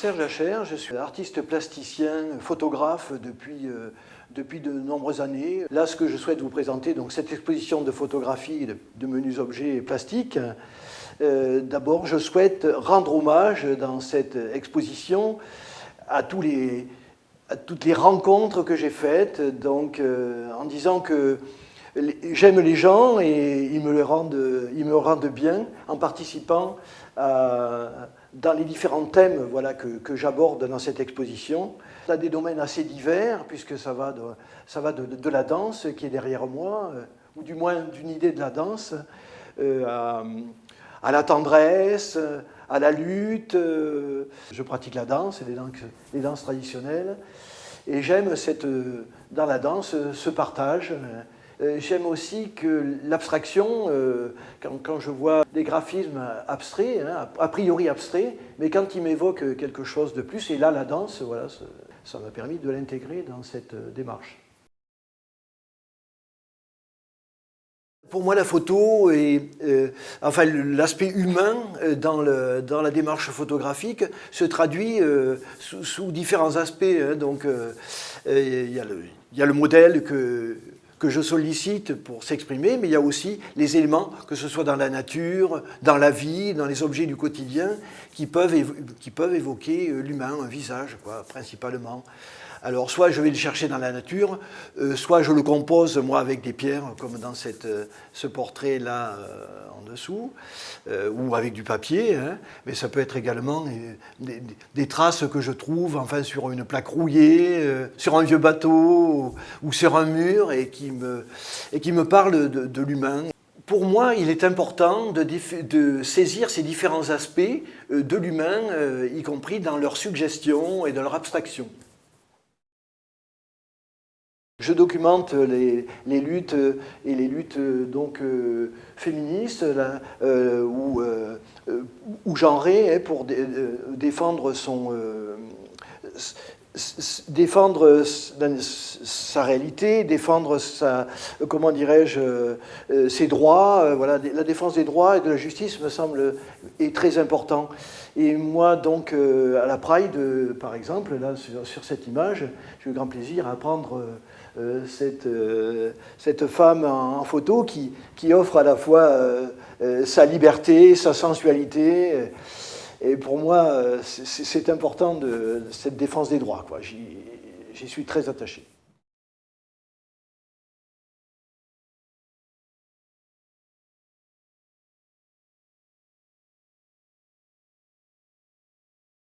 Serge Hacher, je suis artiste plasticien, photographe depuis de nombreuses années. Là, ce que je souhaite vous présenter, donc cette exposition de photographie de menus objets plastiques. D'abord, je souhaite rendre hommage dans cette exposition à toutes les rencontres que j'ai faites, donc en disant que j'aime les gens et ils me rendent bien en participant dans les différents thèmes voilà, que j'aborde dans cette exposition. Ça a des domaines assez divers, puisque ça va de la danse qui est derrière moi, ou du moins d'une idée de la danse, à la tendresse, à la lutte. Je pratique la danse, les danses traditionnelles, et j'aime dans la danse ce partage. J'aime aussi que l'abstraction, quand je vois des graphismes abstraits, hein, a priori abstraits, mais quand ils m'évoquent quelque chose de plus, et là la danse, voilà, ça m'a permis de l'intégrer dans cette démarche. Pour moi, la photo enfin, l'aspect humain dans la démarche photographique se traduit sous différents aspects. Hein. Donc, il y a le modèle que je sollicite pour s'exprimer, mais il y a aussi les éléments, que ce soit dans la nature, dans la vie, dans les objets du quotidien, qui peuvent évoquer l'humain, un visage, quoi, principalement. Alors, soit je vais le chercher dans la nature, soit je le compose, moi, avec des pierres, comme dans ce portrait-là en dessous, ou avec du papier, hein, mais ça peut être également des traces que je trouve enfin, sur une plaque rouillée, sur un vieux bateau, ou sur un mur, et qui me parlent de l'humain. Pour moi, il est important de saisir ces différents aspects de l'humain, y compris dans leur suggestion et dans leur abstraction. Je documente les luttes et les luttes donc, féministes ou genrées hein, pour défendre défendre sa réalité, défendre comment dirais-je, ses droits. Voilà, la défense des droits et de la justice me semble est très important. Et moi, donc, à la Pride, par exemple, là, sur cette image, j'ai eu grand plaisir à prendre cette femme en photo qui offre à la fois sa liberté, sa sensualité. Et pour moi, c'est important cette défense des droits. J'y suis très attaché.